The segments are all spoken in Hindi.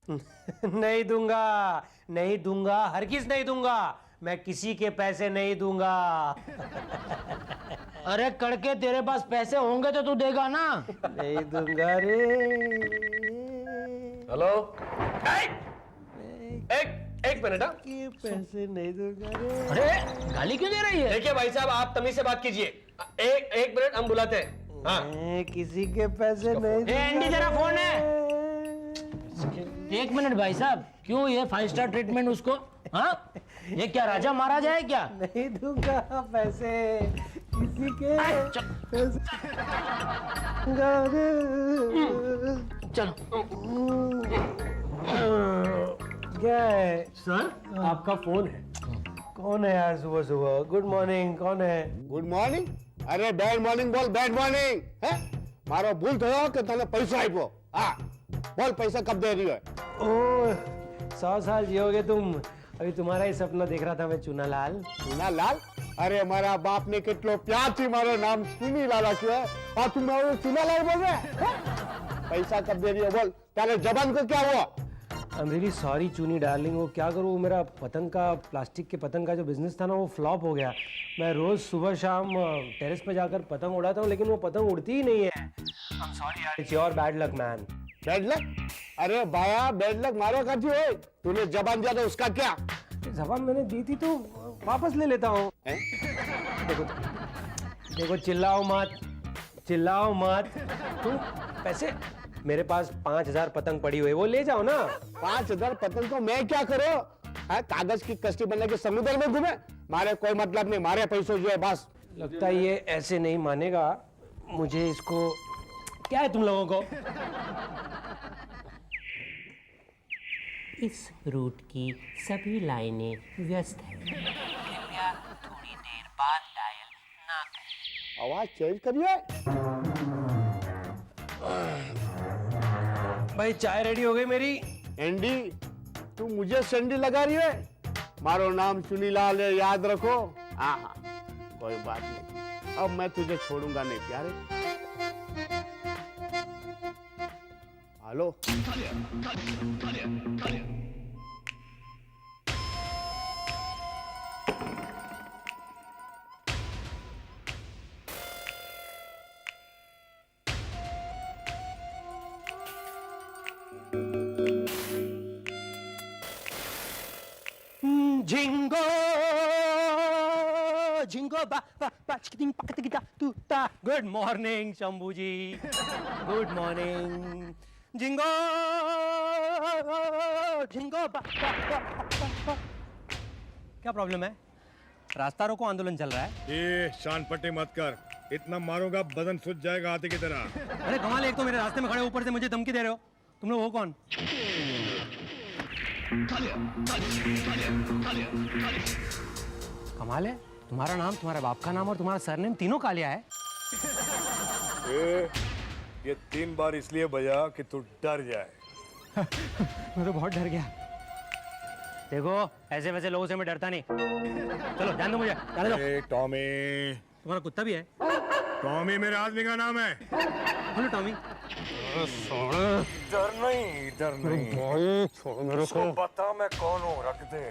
नहीं दूंगा, नहीं दूंगा, हरगिज नहीं दूंगा। मैं किसी के पैसे नहीं दूंगा। अरे कड़के, तेरे पास पैसे होंगे तो तू देगा ना। नहीं दूंगा रे। हेलो, एक मिनट। ये पैसे नहीं दूंगा रे। अरे गाली क्यों दे रही है? देखिए भाई साहब, आप तमीज से बात कीजिए। एक मिनट, हम बुलाते हैं। हाँ, मैं किसी के पैसे नहीं दूंगा। एंडी, तेरा फोन है। एक मिनट भाई साहब, क्यों ये 5 स्टार ट्रीटमेंट उसको? हाँ, ये क्या राजा महाराजा है क्या? नहीं दूंगा पैसे किसी के पैसे। चलो। क्या है सर, आपका फोन है? कौन है यार सुबह सुबह? Good morning. कौन है? Good morning. અરે બેડ મોર્નિંગ બોલ, બેડ મોર્નિંગ. હે મારો ભૂલ થયો કે તને પૈસા આપ્યો. હા બોલ, પૈસા કબ દે રહી है? ओह 100 साल जियोगे तुम। अभी तुम्हारा ही सपना देख रहा था मैं, चूनालाल। ચુનાલાલ? અરે મારા બાપ ने કેટલો પ્યારથી મારો નામ ચુનીલાલ રાખ્યો है और तुम मेरे चुनालाल बोल रहे हैं? पैसा कब दे रही है बोल, तेरे जबान को क्या हुआ? I am really sorry Chuni darling. वो क्या करूँ, मेरा पतंग का, प्लास्टिक के पतंग का जो बिजनेस था ना, वो फ्लॉप हो गया। मैं रोज सुबह शाम टेरेस पे जाकर पतंग उड़ाता हूँ, लेकिन वो पतंग उड़ती ही नहीं है। आई एम सॉरी यार, it's your bad luck man. Bad luck? अरे भाया, बैड लक मारो करती हो। तूने जबान दिया तो उसका क्या? जबान मैंने दी थी तो वापस ले लेता हूँ। देखो चिल्लाओ मत, चिल्लाओ मत। तुम पैसे, मेरे पास 5000 पतंग पड़ी हुई, वो ले जाओ ना। 5000 पतंग को मैं क्या करूं? कागज की कश्ती बनने के समुद्र में घूमे? मारे कोई मतलब नहीं, मारे पैसों जो है बस। लगता है ये ऐसे नहीं मानेगा। मुझे इसको, क्या है तुम लोगों को? इस रूट की सभी लाइनें व्यस्त हैं। कृपया थोड़ी देर बाद डायल ना करें। आवाज चेंज करिए। भाई चाय रेडी हो गई मेरी। एंडी, तू मुझे सेंडी लगा रही है? मारो नाम चुनीलाल है, याद रखो। हाँ हाँ, कोई बात नहीं, अब मैं तुझे छोड़ूंगा नहीं प्यारे। हेलो, झिंगो झिंगो बा बा बा चिकिटिंग पकटिकिटा तुता। गुड मॉर्निंग शंभू जी, गुड मॉर्निंग। झिंगो झिंगो बा बा बा बा। क्या प्रॉब्लम है? रास्ता रोको आंदोलन चल रहा है। ये शान पट्टी मत कर, इतना मारूंगा बदन सूज जाएगा हाथी की तरह। अरे कमाल, एक तो मेरे रास्ते में खड़े, ऊपर से मुझे धमकी दे रहे हो। तुम लोग हो कौन? कमाल है, तुम्हारा नाम, तुम्हारे बाप का नाम और तुम्हारा सरनेम तीनों कालिया है। ये 3 बार इसलिए बजा कि तू डर जाए। मैं तो बहुत डर गया। देखो ऐसे वैसे लोगों से मैं डरता नहीं। चलो जान दो मुझे, जाने दो। टॉमी। तुम्हारा कुत्ता भी है? टॉमी मेरे आदमी का नाम है। बोलो टॉमी। डर नहीं, डर नहीं। छोड़ मेरे को, बता मैं कौन हूँ, रख दे।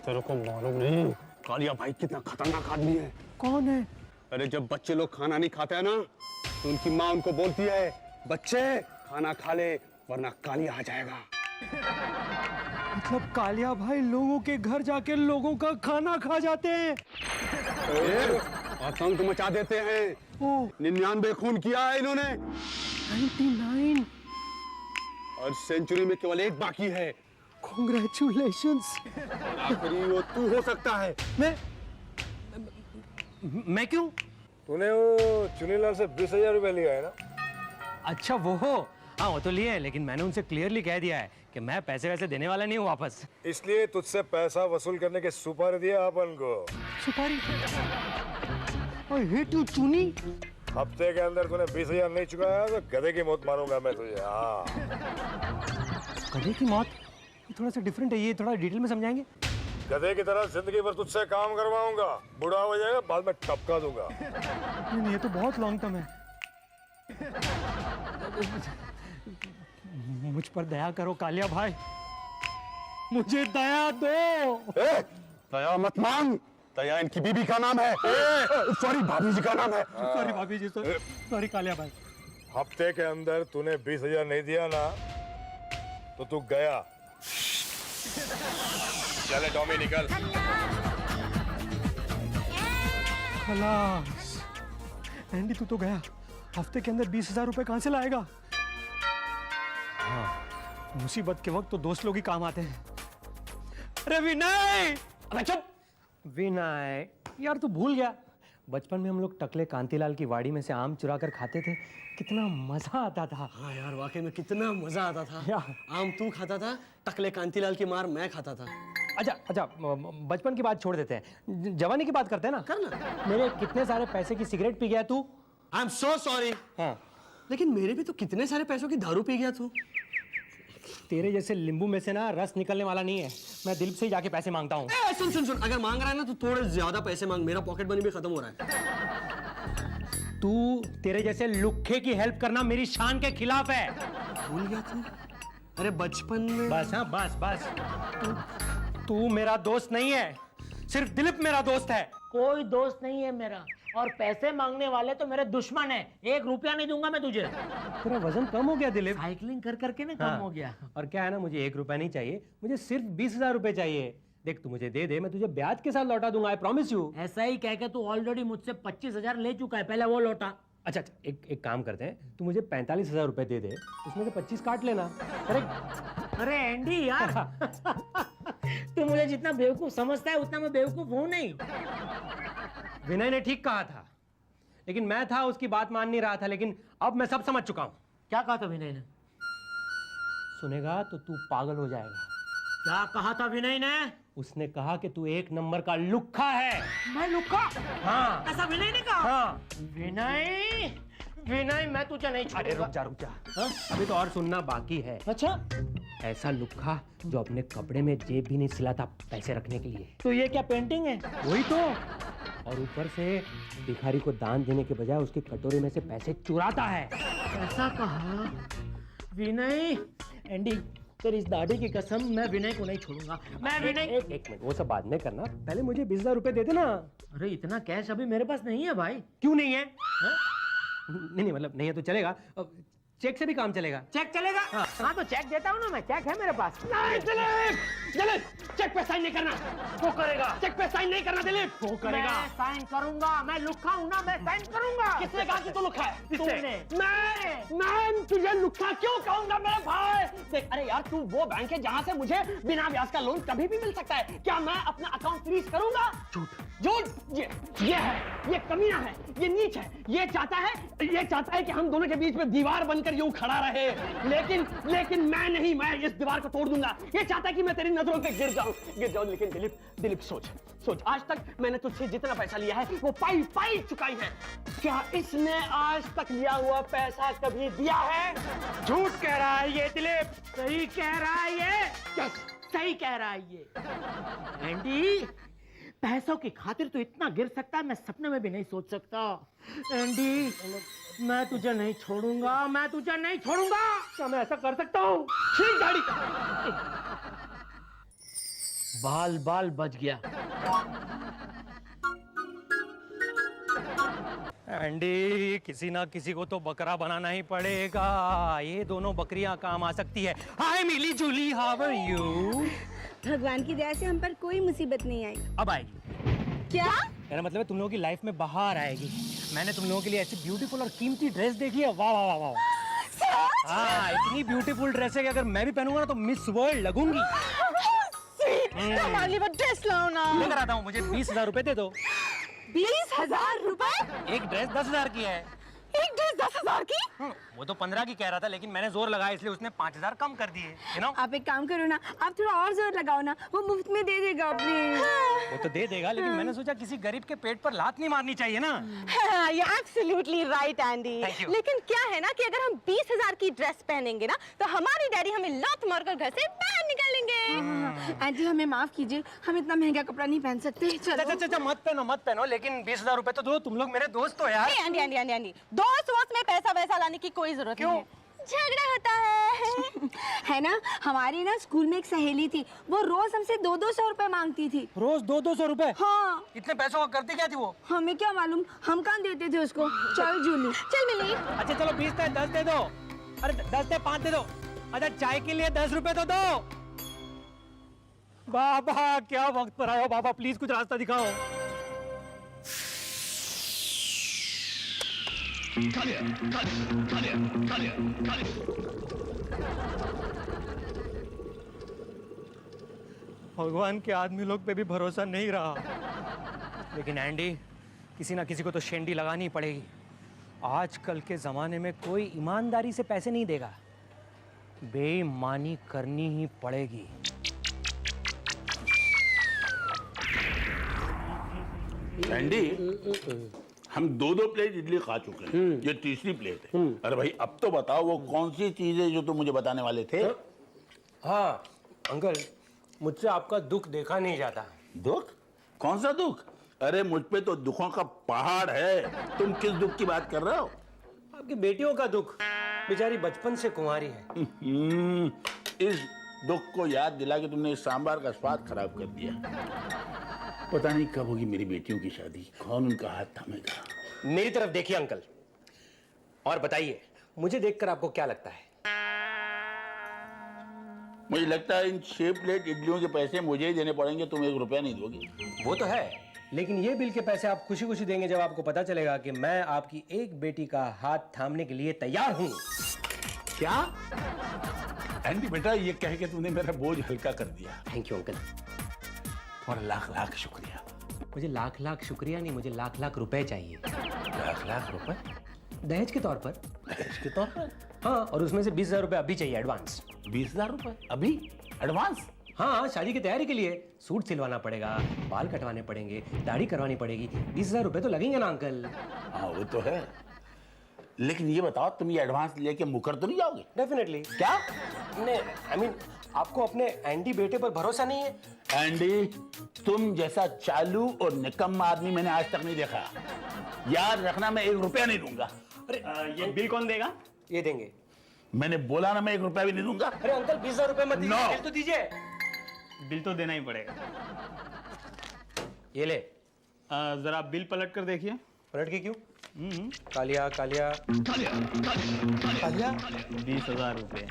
तेरे को मालूम नहीं कालिया भाई कितना खतरनाक आदमी है? कौन है? अरे जब बच्चे लोग खाना नहीं खाते हैं ना, तो उनकी माँ उनको बोलती है, बच्चे खाना खा ले वरना कालिया आ जाएगा। मतलब कालिया भाई लोगों के घर जाके लोगों का खाना खा जाते हैं? आतंक मचा देते हैं। 99 खून किया है इन्होंने। 99? और सेंचुरी में केवल 1 बाकी है। Congratulations। आखिरी वो तू हो सकता है। मैं क्यों? तूने वो चुनीलाल से 20,000 रुपए लिया है ना? अच्छा वो हो। हाँ वो तो लिए है, लेकिन मैंने उनसे क्लियरली कह दिया है कि मैं पैसे वैसे देने वाला नहीं हूँ वापस। इसलिए तुझसे पैसा वसूल करने के सुपारी दिया अपन को। सुपारी? I hate you, चूनी। हफ्ते के अंदर तूने 20,000 नहीं चुकाया तो गधे की मौत मारूंगा मैं तुझे। हाँ, गधे की मौत? ये थोड़ा सा डिफरेंट है, ये थोड़ा डिटेल में समझाएंगे? गधे की तरह जिंदगी भर तुझसे काम करवाऊंगा, बूढ़ा हो जाएगा बाद में टपका दूंगा। नहीं ये तो बहुत लॉन्ग टर्म है। मुझ पर दया करो कालिया भाई, मुझे दया दो। दया मत मांग, दया इनकी बीबी का नाम है, सॉरी भाभी जी का नाम है। सॉरी भाभी जी, सॉरी कालिया भाई। हफ्ते के अंदर तूने 20,000 नहीं दिया ना तो तू गया। चले टॉमी निकल। खलास। एंडी तू तो गया, हफ्ते के अंदर 20,000 रुपए कहां से लाएगा? हाँ, मुसीबत के वक्त तो दोस्त लोग ही काम आते हैं। अरे विनय! अबे चुप! विनय यार तू भूल गया, बचपन में हम लोग टकले कांतीलाल की वाड़ी में से आम चुरा कर खाते थे, कितना मजा आता था। हाँ यार वाकई में कितना मजा आता था। या। आम तू खाता था, टकले कांतीलाल की मार मैं खाता था। अच्छा बचपन की बात छोड़ देते हैं, जवानी की बात करते हैं ना। करना। मेरे कितने सारे पैसे की सिगरेट पी गया तू। I am so sorry. हाँ, लेकिन मेरे भी तो कितने सारे पैसों की दारू पी गया तू। तेरे जैसे लींबू में से ना रस निकलने वाला नहीं है। मैं दिलीप से ही जाके पैसे मांगता हूँ। सुन सुन सुन, अगर मांग रहा है ना तो थोड़े ज्यादा पैसे मांग, मेरा पॉकेट मनी भी खत्म हो रहा है। तू तेरे जैसे लुक्खे की हेल्प करना मेरी शान के खिलाफ है। भूल गया तू? अरे बचपन में। बस हाँ बस तू मेरा दोस्त नहीं है, सिर्फ दिलीप मेरा दोस्त है। कोई दोस्त नहीं है मेरा, और पैसे मांगने वाले तो मेरे दुश्मन है। 1 रुपया नहीं दूंगा मैं तुझे। तेरा वजन कम हो गया दिलीप। साइकिलिंग कर करके ना कम हो गया। और क्या है ना, मुझे 1 रुपया नहीं चाहिए, मुझे सिर्फ 20,000 रुपए चाहिए। देख तू मुझे दे दे, मैं तुझे ब्याज के साथ लौटा दूंगा, आई प्रॉमिस यू। ऐसा ही कह के तू ऑलरेडी मुझसे 25,000 ले चुका है, पहले वो लौटा। अच्छा एक काम करते हैं, तू मुझे 45,000 रुपए दे दे, उसमें से 25 काट लेना। अरे एंडी यार तू मुझे जितना बेवकूफ समझता है उतना मैं बेवकूफ हूं नहीं। विनय ने ठीक कहा था, लेकिन मैं था उसकी बात मान नहीं रहा था, लेकिन अब मैं सब समझ चुका हूं। क्या कहा था विनय ने? सुनेगा तो तू पागल हो जाएगा। क्या कहा था विनय ने? उसने कहा कि तू 1 नंबर का लुक्खा है। मैं लुक्खा? हाँ ऐसा विनय ने कहा? हाँ। विनय मैं तुझे नहीं अरे छोड़ूंगा। रुक जा अभी तो और सुनना बाकी है। अच्छा, ऐसा लुक्खा जो अपने कपड़े में जेब भी नहीं सिलाता पैसे रखने के लिए। तो ये क्या पेंटिंग है? वही तो, और ऊपर से भिखारी को दान देने के बजाय उसके कटोरे में से पैसे चुराता है। ऐसा कहा विनय? एंडी तेरी इस दाढ़ी की कसम, मैं विनय को नहीं छोड़ूंगा। मैं विनय। एक मिनट, वो सब बाद में करना, पहले मुझे 20,000 रुपए दे देना। अरे इतना कैश अभी मेरे पास नहीं है भाई। क्यों नहीं है? नहीं मतलब नहीं है तो चलेगा, चेक से भी काम चलेगा। चेक चलेगा? हाँ तो चेक देता हूँ ना मैं, चेक है मेरे पास। नहीं दिलीप, चेक पे साइन नहीं करना। वो करेगा। चेक पे साइन नहीं करना दिलीप। वो करेगा। मैं साइन करूंगा, मैं लुक्खा हूँ ना, मैं साइन करूंगा। किसने कहा कि तू लुक्खा है? तुमने। मैं तुझे लुक्खा क्यों कहूंगा मेरे भाई? देख, अरे यार तू वो बैंक है जहां से मुझे बिना ब्याज का लोन कभी भी मिल सकता है। क्या मैं अपना अकाउंट फ्रीज करूंगा? झूठ। ये है, ये कमीना है, ये नीच है, ये चाहता है कि हम दोनों के बीच में दीवार बनकर यूं खड़ा रहे, लेकिन मैं नहीं, मैं इस दीवार को तोड़ दूंगा। ये चाहता है कि मैं तेरी नजरों पे गिर जाऊं। लेकिन दिलीप सोच, आज तक मैंने तुझसे जितना पैसा लिया है वो पाई चुकाई है। क्या इसने आज तक लिया हुआ पैसा कभी दिया है? झूठ कह रहा है ये दिलीप। सही कह रहा है ये। सही कह रहा है ये। एंडी पैसों की खातिर तो इतना गिर सकता है, मैं सपने में भी नहीं सोच सकता। एंडी मैं तुझे नहीं छोड़ूंगा, मैं तुझे नहीं छोड़ूंगा। क्या मैं ऐसा कर सकता हूँ? ठीक गाड़ी। बाल बच गया। एंडी किसी ना किसी को तो बकरा बनाना ही पड़ेगा। ये दोनों बकरियां काम आ सकती है। हाय मिली जूली, हाउ आर यू? भगवान की दया से हम पर कोई मुसीबत नहीं आई। अब आएगी। क्या? मेरा मतलब है तुम लोगों की लाइफ में बाहर आएगी। मैंने तुम लोगों के लिए ऐसी ब्यूटीफुल और कीमती ड्रेस देखी है। वाह वाह वाह वाह। हाँ, इतनी ब्यूटीफुल ड्रेस है कि अगर मैं भी पहनूंगा ना तो मिस वर्ल्ड लगूंगी। हमारे लिए ड्रेस लाओ ना। लेकर आता हूँ, मुझे 20,000 रुपए दे दो। 20,000 रुपए? एक ड्रेस 10,000 की है। एक ड्रेस 10,000 की? वो तो 15 की कह रहा था, लेकिन मैंने जोर लगाया इसलिए उसने 5,000 कम कर दिए। you know? आप एक काम करो ना, आप थोड़ा और जोर लगाओ ना, वो मुफ्त में दे देगा अपने। वो तो दे देगा, लेकिन मैंने सोचा किसी गरीब के पेट पर लात नहीं मारनी चाहिए ना। You're absolutely right, Andy. Thank you. लेकिन क्या है ना कि अगर हम 20,000 की ड्रेस पहनेंगे ना तो हमारी डैडी हमें लात मारकर घर से बाहर निकालेंगे। आंटी हमें माफ कीजिए, हम इतना महंगा कपड़ा नहीं पहन सकते। चलो। अच्छा मत पहनो, लेकिन 20,000 रुपए तो दो। तुम लोग मेरे दोस्त हो यार। एंडी दोस्त वोस्त में पैसा वैसा लाने की कोई जरूरत नहीं है। झगड़ा होता है। है ना, हमारी ना स्कूल में एक सहेली थी, वो रोज हमसे 200-200 रुपए मांगती थी। रोज 200 रुपए? हाँ। इतने पैसों का करती क्या थी वो? हमें क्या मालूम, हम कहाँ देते थे उसको। चल जूली, चल मिली। अच्छा चलो 20 थे, 10 दे दो। अरे 10 थे, 5 दे दो। अच्छा चाय के लिए 10 रुपए तो दो। बाबा क्या वक्त पर आए हो बाबा, प्लीज कुछ रास्ता दिखाओ। भगवान के आदमी लोग पे भी भरोसा नहीं रहा, लेकिन एंडी किसी ना किसी को तो शेंडी लगानी ही पड़ेगी। आजकल के जमाने में कोई ईमानदारी से पैसे नहीं देगा, बेईमानी करनी ही पड़ेगी। एंडी, हम 2-2 प्लेट इडली खा चुके हैं, ये तीसरी प्लेट है। अरे भाई अब तो बताओ वो कौन सी चीज है जो तुम मुझे बताने वाले थे? हाँ अंकल, मुझसे आपका दुख देखा नहीं जाता। दुख? कौन सा दुख? अरे मुझ पे तो दुखों का पहाड़ है। तुम किस दुख की बात कर रहे हो? आपकी बेटियों का दुख, बेचारी बचपन से कुंवारी है। इस दुख को याद दिला के तुमने इस सांबार का स्वाद खराब कर दिया। पता नहीं कब होगी मेरी बेटियों की शादी, कौन उनका हाथ थामेगा। मेरी तरफ देखिए अंकल और बताइए, मुझे देखकर आपको क्या लगता है? मुझे लगता है इन 6 प्लेट इडलियों के पैसे मुझे ही देने पड़ेंगे, तुम 1 रुपया नहीं दोगी। वो तो है, लेकिन ये बिल के पैसे आप खुशी खुशी देंगे जब आपको पता चलेगा कि मैं आपकी एक बेटी का हाथ थामने के लिए तैयार हूं। क्या? एंडी बेटा, ये कह के तूने मेरा बोझ हल्का कर दिया। Thank you uncle. और लाख लाख शुक्रिया। मुझे लाख लाख शुक्रिया नहीं, मुझे लाख लाख रुपए चाहिए। लाख लाख रुपए? दहेज के तौर पर। दहेज के तौर पर? हाँ, और उसमें से 20,000 रुपए अभी चाहिए एडवांस। 20,000 रुपए अभी एडवांस? हाँ, शादी की तैयारी के लिए सूट सिलवाना पड़ेगा, बाल कटवाने पड़ेंगे, दाढ़ी करवानी पड़ेगी। 20,000 रुपए तो लगेंगे ना अंकल? हाँ वो तो है, लेकिन ये बताओ तुम ये एडवांस लेके मुकर तो नहीं जाओगे? डेफिनेटली। क्या? आई मीन आपको अपने एंडी बेटे पर भरोसा नहीं है? एंडी, तुम जैसा चालू और निकम्मा आदमी मैंने आज तक नहीं देखा। याद रखना, मैं 1 रुपया नहीं दूंगा। अरे ये बिल कौन देगा? ये देंगे। मैंने बोला ना, मैं 1 रुपया भी नहीं दूंगा। अरे अंकल 20,000 रुपए मत दीजिए, No. बिल तो दीजिए। बिल तो देना ही पड़ेगा। ये ले। जरा बिल पलट कर देखिए। पलट के क्यों? कालिया कालिया कालिया 20,000 रुपए।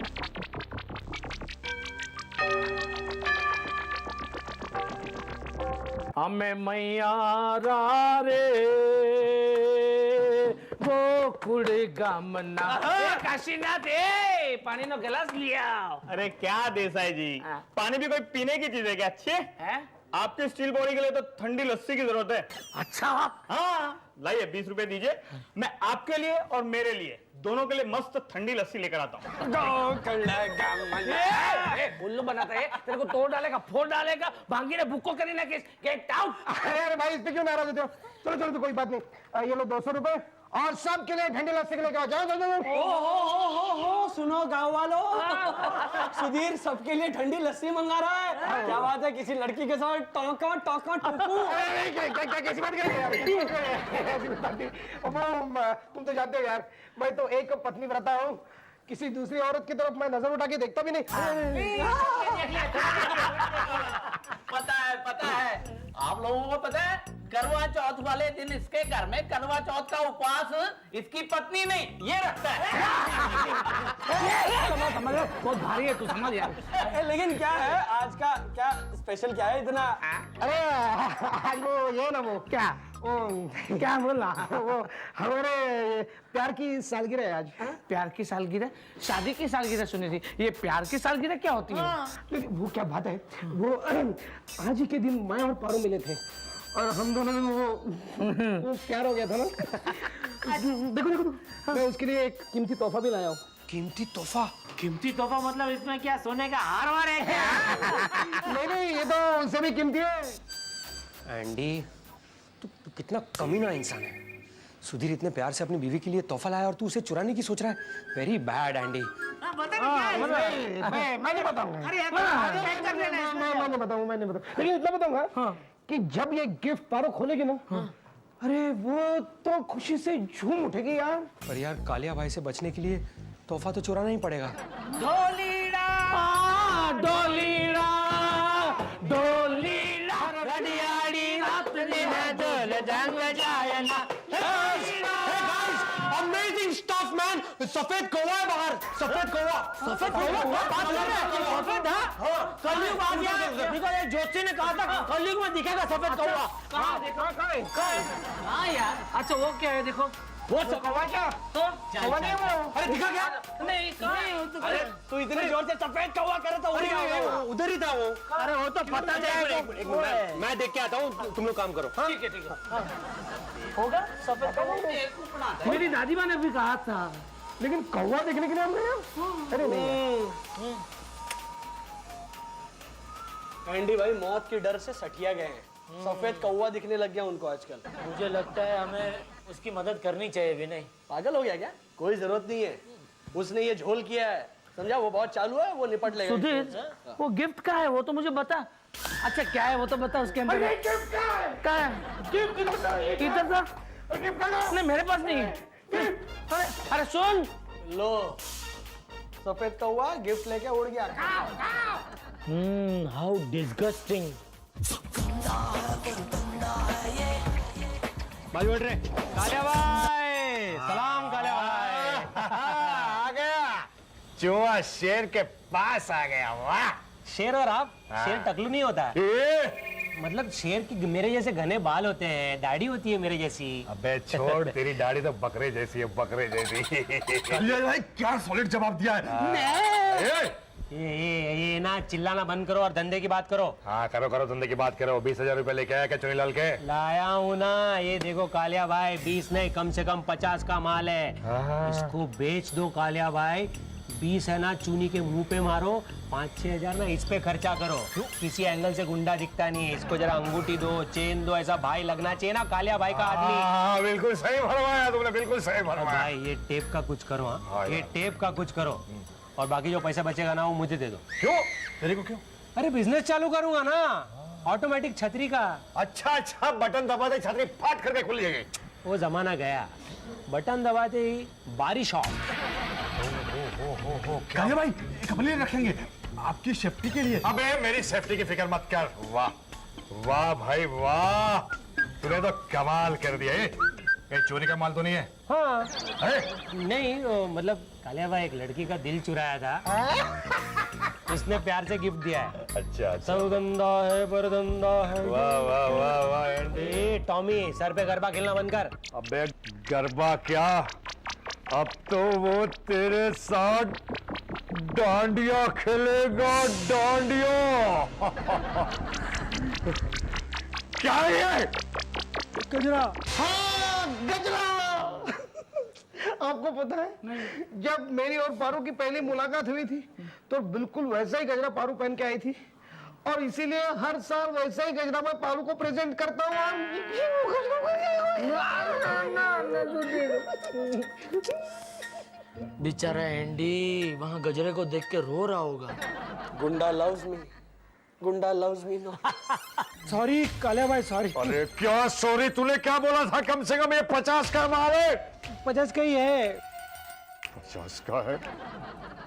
हमें मैया रे गोकुड़ गमना काशीनाथ, पानी नो गिलास लिया। अरे क्या देसाई जी, पानी भी कोई पीने की चीज है क्या? अच्छे है? आपके स्टील बॉडी के लिए तो ठंडी लस्सी की जरूरत है। अच्छा। हाँ लाइए 20 रुपए दीजिए, मैं आपके लिए और मेरे लिए दोनों के लिए मस्त ठंडी लस्सी लेकर आता हूँ। उल्लू बनाता है, तेरे को तोड़ डालेगा, फोड़ डालेगा, भांगी ने बुक्को करी ना केस, गेट आउट। अरे भाई इस पे क्यों नाराज होते हो? चलो चलो तो कोई बात नहीं, ये लो 200 रुपए और सबके लिए ठंडी लस्सी के लेके आओ। जाओ जाओ जाओ। हो सुनो गांव वालों, सुधीर सबके लिए ठंडी लस्सी मंगा रहा है। क्या बात है, किसी लड़की के साथ टोका टोका टोकू? क्या कैसी बात कर रहे हो यार? ऐसी बात नहीं। तुम तो जानते हो यार, मैं तो एक पत्नी व्रता हूँ, किसी दूसरी औरत की तरफ मैं नजर उठा के देखता भी नहीं। पता है आप लोगों को पता है, करवा चौथ वाले दिन इसके घर में करवा चौथ का उपवास इसकी पत्नी नहीं ये रखता है। समझ बहुत भारी है, तू समझ यार। लेकिन क्या है आज का, क्या स्पेशल क्या है इतना? अरे आज वो ये ना वो क्या क्या बोल रहा, वो हमारे प्यार की सालगिरह है आज। प्यार की सालगिरह? शादी की सालगिरह सुनी थी, ये प्यार की सालगिरह क्या होती है? लेकिन वो क्या बात है, वो आज ही के दिन मैं और पारू मिले थे और हम दोनों में वो प्यार हो गया था ना। देखो देखो, मैं उसके लिए एक कीमती तोहफा भी लाया हूँ। कीमती तोहफा? कीमती तोहफा मतलब इसमें क्या सोने का हार वार है क्या? नहीं नहीं, ये तो उससे भी कीमती है। एंडी तू कितना कमीना इंसान है। सुधीर इतने प्यार से अपनी बीवी के लिए तोहफा लाया और तू उसे चुराने की सोच रहा है। Very bad Andy. मैं नहीं बताऊंगा। मैं नहीं बताऊंगा, लेकिन इतना बताऊंगा कि जब ये गिफ्ट पारो खोलेगी ना, अरे वो तो खुशी से झूम उठेगी यार। पर यार कालिया भाई से बचने के लिए तोहफा तो चुराना ही पड़ेगा। ढोलीड़ा डोलीड़ा डोलीड़ा रडियाड़ी अपने है डोल जंग जायना। Amazing stuff man. सफेद कौवा है बाहर, सफेद कौवा। सफेद कौवा बात कर रहे हैं? सफेद है कलयुग आ गया। देखो ये ज्योति ने कहा था कलयुग में दिखेगा सफेद कौवा। कहाँ देखा? हाँ यार, अच्छा वो क्या है देखो, वो कौवा क्या? तो कौवा नहीं है वो। अरे दिखा क्या? नहीं कहाँ है वो तो? अरे तू इतने जोर से सफेद कौवा कर रहा था, उधर ही था वो। अरे वो तो पता जाएगा। मैं देख के आता हूँ, तुम लोग काम करो। ठीक है ठीक है। होगा सफेद कौवा? मेरी दादी माँ ने भी कहा था, लेकिन कौवा देखने के लिए हम गए। अरे नहीं, एंडी भाई मौत के डर से सठिया गए हैं। सफेद कौवा दिखने लग गया उनको आजकल। मुझे लगता है हमें उसकी मदद करनी चाहिए विनय। पागल हो गया क्या? कोई जरूरत नहीं है, उसने ये झोल किया है, समझा? वो बहुत चालू है, वो निपट लेगा। सुधीर, वो गिफ्ट का है वो तो मुझे बता। अच्छा क्या है वो तो बता उसके अंदर। अरे गिफ्ट क्या है? क्या है? गिफ्ट इधर था। नहीं मेरे पास नहीं है। अरे सुन, लो सफेद कौवा गिफ्ट लेके उड़ गया। How disgusting. भाई बैठ रहे। कालिया भाई, सलाम कालिया भाई। आ गया चूहा शेर के पास आ गया। वाह शेर और आप? शेर टकलू नहीं होता है। मतलब शेर की मेरे जैसे घने बाल होते हैं, दाढ़ी होती है मेरे जैसी। अबे छोड़, तेरी दाढ़ी तो बकरे जैसी है, बकरे जैसी। भाई क्या सॉलिड जवाब दिया है। ये ना चिल्लाना बंद करो और धंधे की बात करो। हाँ करो करो, धंधे की बात करो। 20,000 रुपए लेके आया क्या चुनीलाल के? लाया हूँ ना, ये देखो कालिया भाई, 20 नहीं कम से कम 50 का माल है। इसको बेच दो कालिया भाई। 20 है ना चूनी के मुंह पे मारो, 5-6 हजार ना इस पे खर्चा करो। किसी एंगल से गुंडा दिखता नहीं है, इसको जरा अंगूठी दो, चेन दो, ऐसा भाई लगना चाहिए ना कालिया भाई का आदमी। हाँ बिल्कुल सही फरमाया तुमने, बिल्कुल सही फरमाया। भाई ये टेप का कुछ करो। हाँ, ये टेप का कुछ करो और बाकी जो पैसा बचेगा ना वो मुझे दे दो। क्यों? तेरे को क्यों? अरे बिजनेस चालू करूंगा ना, ऑटोमेटिक छतरी का। अच्छा, बटन दबाते छतरी फाट करके खुल जाएगी। वो जमाना गया, बटन दबाते ही बारिश ऑफ। कालिया भाई कपड़े रखेंगे आपकी सेफ्टी के लिए। अबे मेरी सेफ्टी की फिक्र मत कर। वाह वाह भाई वाह, तूने तो कमाल कर दिया। ये चोरी का माल तो नहीं है? हाँ है? नहीं मतलब कालिया भाई एक लड़की का दिल चुराया था, उसने प्यार से गिफ्ट दिया है। अच्छा सब गंदा है पर धंधा है। वाह वाह वाह वाह। ए टॉमी, सर पे गरबा खेलना बंद कर। अबे गरबा क्या, अब तो वो तेरे साथ डांडिया खेलेगा, डांडिया। क्या है ये? गजरा। हाँ गजरा। आपको पता है, जब मेरी और पारू की पहली मुलाकात हुई थी तो बिल्कुल वैसा ही गजरा पारू पहन के आई थी, और इसीलिए हर साल वैसा ही गजरा मैं पारू को प्रेजेंट करता हूँ। बेचारा एंडी वहाँ गजरे को देख के रो रहा होगा। गुंडा लव्स मी, गुंडा loves me no. Sorry Kaliya भाई, सॉरी। अरे क्या सॉरी? तूने क्या बोला था? कम से कम ये 50 का माल है। 50 का ही है। 50 का है?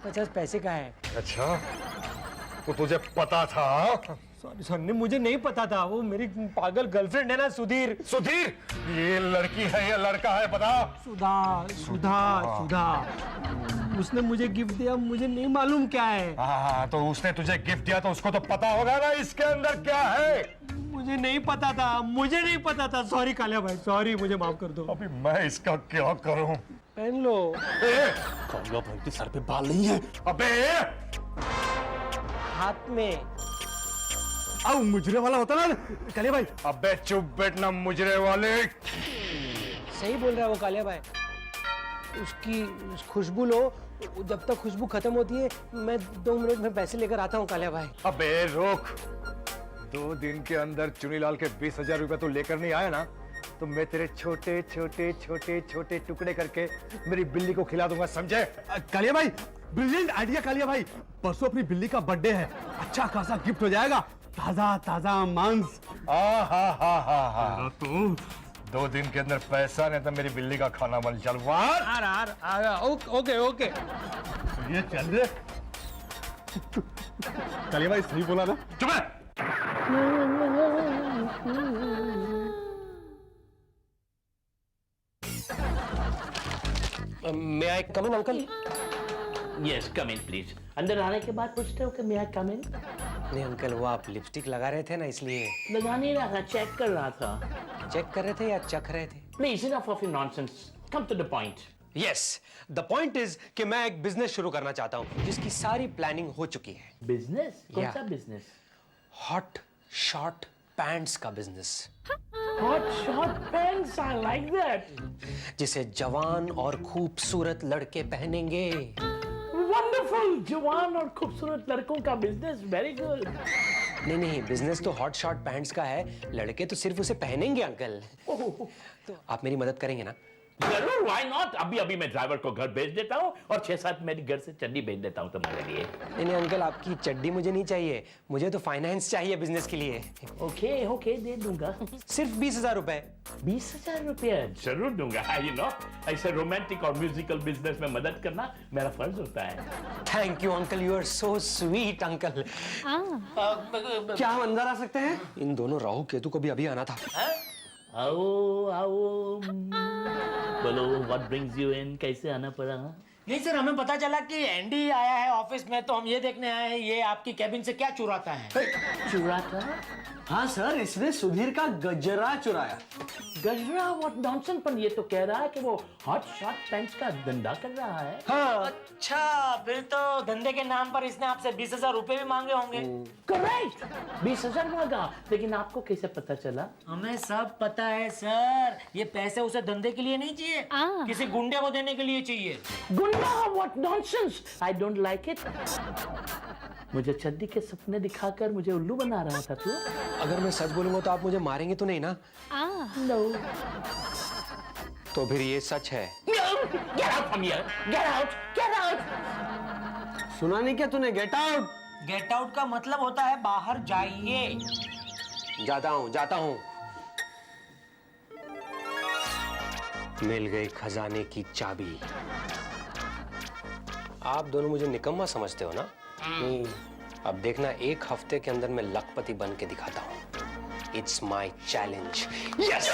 50 पैसे का है। अच्छा तो तुझे पता था? सॉरी सॉरी, मुझे नहीं पता था, वो मेरी पागल गर्लफ्रेंड है ना सुधीर। सुधीर? ये लड़की है या लड़का है बता? सुधा सुधा सुधा, उसने मुझे गिफ्ट दिया, मुझे नहीं मालूम क्या है। हाँ तो उसने तुझे गिफ्ट दिया तो उसको तो पता होगा ना इसके अंदर क्या है। मुझे नहीं पता था, मुझे नहीं पता था। सॉरी कालिया भाई, सॉरी, मुझे माफ कर दो। अभी मैं इसका क्या करूं? पहन लो। कालिया भाई के सर पे बाल नहीं है। अबे हाथ में। अब मुजरे वाला होता ना कालिया भाई। अबे चुप बैठना मुजरे वाले। सही बोल रहा है वो कालिया भाई। उसकी खुशबू लो, जब तक खुशबू खत्म होती है मैं 2 मिनट में पैसे लेकर आता हूँ कालिया भाई। अबे रोक, 2 दिन के अंदर चुनीलाल के 20,000 रुपए तो लेकर नहीं आया ना, तो मैं तेरे छोटे छोटे छोटे छोटे टुकड़े करके मेरी बिल्ली को खिला दूंगा, समझे? कालिया भाई ब्रिलियंट आइडिया कालिया भाई। परसों अपनी बिल्ली का बर्थडे है, अच्छा खासा गिफ्ट हो जाएगा, ताजा ताजा मांस। हा। तो 2 दिन के अंदर पैसा नहीं तो मेरी बिल्ली का खाना बंद। चल वाह आ रहा ओके ओके। ये चल रे। चलिए भाई, सही बोला ना। चुप है। May I come in uncle? Yes come in please. अंदर आने के बाद पूछते हो कि मैं कम इन? नहीं अंकल, वो आप लिपस्टिक लगा रहे थे ना इसलिए। लगा नहीं रहा था, चेक कर रहा था। चेक कर रहे थे या चख रहे थे? Please enough of your nonsense, come to the point. Yes, the point is कि मैं एक बिजनेस शुरू करना चाहता हूँ जिसकी सारी प्लानिंग हो चुकी है। बिजनेस? कौन Yeah. सा बिजनेस? हॉट शॉर्ट पैंट्स का business, hot short pants, I like that. जिसे जवान और खूबसूरत लड़के पहनेंगे। वंडरफुल, जवान और खूबसूरत लड़कों का बिजनेस, वेरी गुड। नहीं नहीं, बिजनेस तो हॉट शॉर्ट पैंट्स का है, लड़के तो सिर्फ उसे पहनेंगे अंकल। तो आप मेरी मदद करेंगे ना? जरूर, व्हाई नॉट। अभी अभी मैं ड्राइवर को घर भेज देता हूँ और 6-7 मेरे घर से चड्डी भेज देता हूँ तुम्हारे लिए। नहीं नहीं अंकल, आपकी चड्डी मुझे नहीं चाहिए, मुझे तो फाइनेंस चाहिए बिजनेस के लिए। ओके ओके, दे दूंगा। सिर्फ 20,000 रुपए। 20,000 रुपया जरूर दूंगा। यू नो, ऐसे रोमांटिक और म्यूजिकल बिजनेस में मदद करना मेरा फर्ज होता है। Thank you uncle, you are so sweet uncle. क्या हम अंदर आ सकते हैं? इन दोनों राहु केतु को भी अभी आना था। आओ आओ, बोलो व्हाट ब्रिंग्स यू इन, कैसे आना पड़ा? नहीं सर, हमें पता चला कि एंडी आया है ऑफिस में, तो हम ये देखने आए हैं ये आपकी कैबिन से क्या चुराता है। चुराता? हाँ सर, इसने सुधीर का गजरा चुराया। गजरा? What nonsense. पर ये तो कह रहा है कि वो हॉट शॉर्ट पैंट्स का धंधा कर रहा है। अच्छा, फिर तो धंधे के नाम पर इसने आपसे 20,000 रुपए भी मांगे होंगे। करेक्ट, 20,000 मांगा। लेकिन आपको कैसे पता चला? हमें सब पता है सर, ये पैसे उसे धंधे के लिए नहीं चाहिए, किसी गुंडे को देने के लिए चाहिए। गुंडा? What nonsense, I don't like it. मुझे चड्डी के सपने दिखाकर मुझे उल्लू बना रहा था तू। अगर मैं सच बोलूंगा तो आप मुझे मारेंगे तो नहीं ना? नो। तो फिर ये सच है? Get out from here! Get out! Get out! सुना नहीं क्या तूने? Get out. गेट आउट का मतलब होता है बाहर जाइए। जाता हूँ जाता हूँ। मिल गई खजाने की चाबी। आप दोनों मुझे निकम्मा समझते हो ना? अब देखना, 1 हफ्ते के अंदर मैं लखपति बन के दिखाता हूँ। It's my challenge. यस!